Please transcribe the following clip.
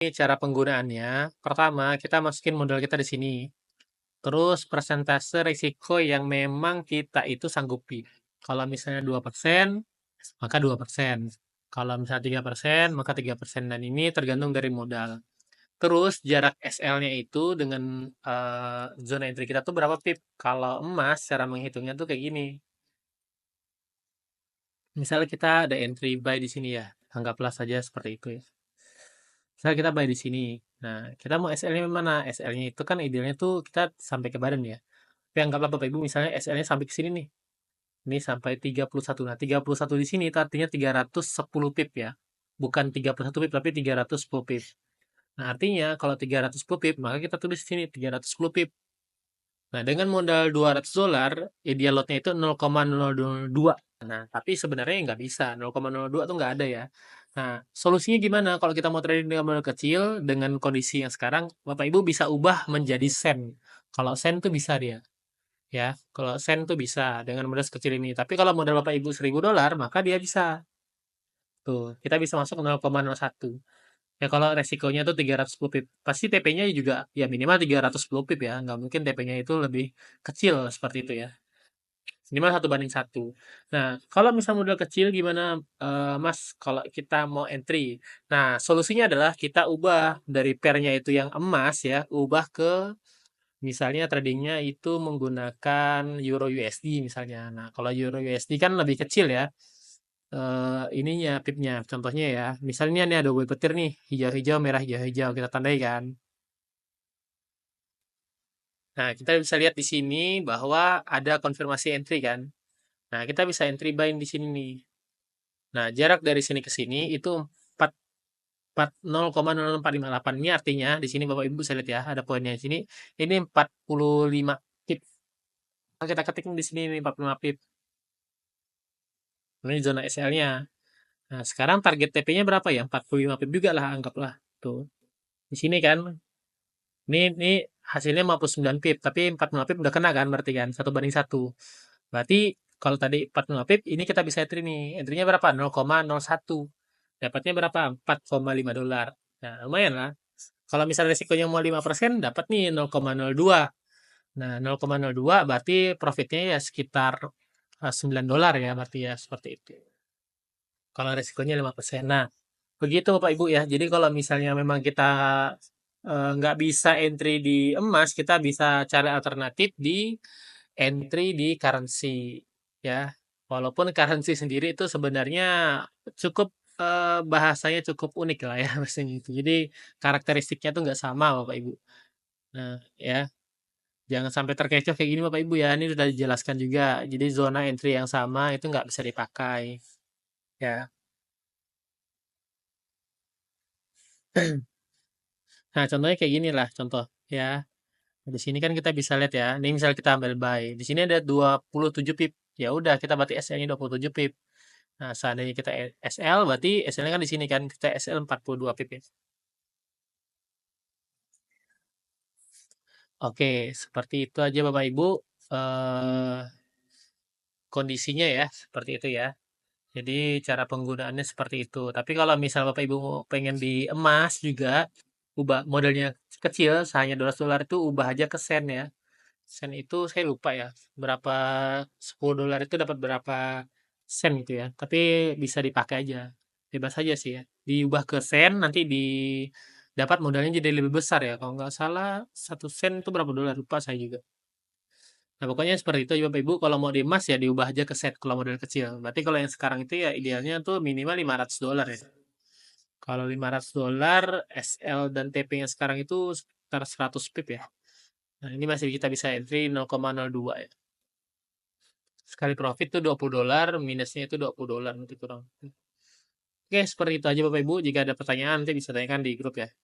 Ini cara penggunaannya. Pertama, kita masukin modal kita di sini. Terus persentase risiko yang memang kita itu sanggupi. Kalau misalnya 2%, maka 2%. Kalau misalnya 3%, maka 3%. Dan ini tergantung dari modal. Terus jarak SL-nya itu dengan zona entry kita tuh berapa pip? Kalau emas, cara menghitungnya tuh kayak gini. Misalnya kita ada entry buy di sini ya. Anggaplah saja seperti itu ya. Misalnya kita buy di sini. Nah, kita mau SL-nya mana? SL-nya itu kan idealnya tuh kita sampai ke badan ya. Tapi anggaplah Bapak Ibu misalnya SL-nya sampai ke sini nih. Ini sampai 31. Nah, 31 di sini itu artinya 310 pip ya. Bukan 31 pip, tapi 310 pip. Nah, artinya kalau 310 pip, maka kita tulis di sini 310 pip. Nah, dengan modal $200, ideal lot-nya itu 0,002. Nah, tapi sebenarnya nggak bisa. 0,02 tuh nggak ada ya. Nah, solusinya gimana? Kalau kita mau trading dengan modal kecil, dengan kondisi yang sekarang, Bapak Ibu bisa ubah menjadi sen. Kalau sen tuh bisa dia. Ya, kalau sen tuh bisa dengan modal sekecil ini. Tapi kalau modal Bapak Ibu $1.000, maka dia bisa. Tuh, kita bisa masuk 0,01. Ya kalau resikonya tuh 310 pip. Pasti TP-nya juga ya minimal 310 pip ya. Nggak mungkin TP-nya itu lebih kecil seperti itu ya. Minimal 1 banding 1. Nah, kalau misal modal kecil gimana Mas kalau kita mau entry? Nah, solusinya adalah kita ubah dari pairnya itu yang emas ya, ubah ke misalnya tradingnya itu menggunakan Euro USD misalnya. Nah, kalau Euro USD kan lebih kecil ya ininya pipnya. Contohnya ya, misalnya nih ada buah petir nih, hijau-hijau, merah hijau-hijau kita tandai kan. Nah, kita bisa lihat di sini bahwa ada konfirmasi entry kan. Nah, kita bisa entry buying di sini nih. Nah, jarak dari sini ke sini itu 4 0,0458. Ini artinya di sini Bapak Ibu bisa lihat ya, ada poinnya di sini. Ini 45 pip. Nah, kita ketik di sini nih 45 pip. Ini zona SL-nya. Nah, sekarang target TP-nya berapa ya? 45 pip juga lah anggaplah. Tuh. Di sini kan. Ini hasilnya 59 pip, tapi 45 pip udah kena kan berarti kan 1 banding 1. Berarti kalau tadi 45 pip, ini kita bisa entry nih. Entry-nya berapa? 0,01. Dapatnya berapa? $4,5. Nah, lumayan lah. Kalau misalnya resikonya mau 5%, dapat nih 0,02. Nah, 0,02 berarti profitnya ya sekitar $9 ya, berarti ya seperti itu. Kalau resikonya 5%. Nah, begitu Bapak Ibu ya. Jadi kalau misalnya memang kita nggak bisa entry di emas, kita bisa cari alternatif di entry di currency ya. Walaupun currency sendiri itu sebenarnya cukup bahasanya cukup unik lah ya bahasanya itu. Jadi karakteristiknya tuh nggak sama Bapak Ibu. Nah ya, jangan sampai terkecoh kayak gini Bapak Ibu ya. Ini sudah dijelaskan juga. Jadi zona entry yang sama itu nggak bisa dipakai ya. Nah, contohnya kayak gini lah, contoh ya. Di sini kan kita bisa lihat ya. Ini misal kita ambil buy. Di sini ada 27 pip. Ya udah, kita berarti SL-nya 27 pip. Nah, seandainya kita SL, berarti SL-nya kan di sini kan. Kita SL 42 pip ya. Oke, seperti itu aja Bapak Ibu. eh Kondisinya ya, seperti itu ya. Jadi cara penggunaannya seperti itu. Tapi kalau misal Bapak Ibu pengen di emas juga, ubah modelnya kecil, hanya $12 itu ubah aja ke sen ya. Sen itu saya lupa ya, berapa $10 itu dapat berapa sen gitu ya. Tapi bisa dipakai aja. Bebas aja sih ya. Diubah ke sen nanti di dapat modalnya jadi lebih besar ya. Kalau nggak salah 1 sen itu berapa dolar lupa saya juga. Nah, pokoknya seperti itu ya Bapak Ibu. Kalau mau di emas ya diubah aja ke set kalau model kecil. Berarti kalau yang sekarang itu ya idealnya tuh minimal $500 ya. Kalau $500 SL dan TP-nya sekarang itu sekitar 100 pip ya. Nah, ini masih kita bisa entry 0,02 ya. Sekali profit tuh $20, minusnya itu $20 nanti kurang. Oke, seperti itu aja Bapak Ibu. Jika ada pertanyaan nanti bisa tanyakan di grup ya.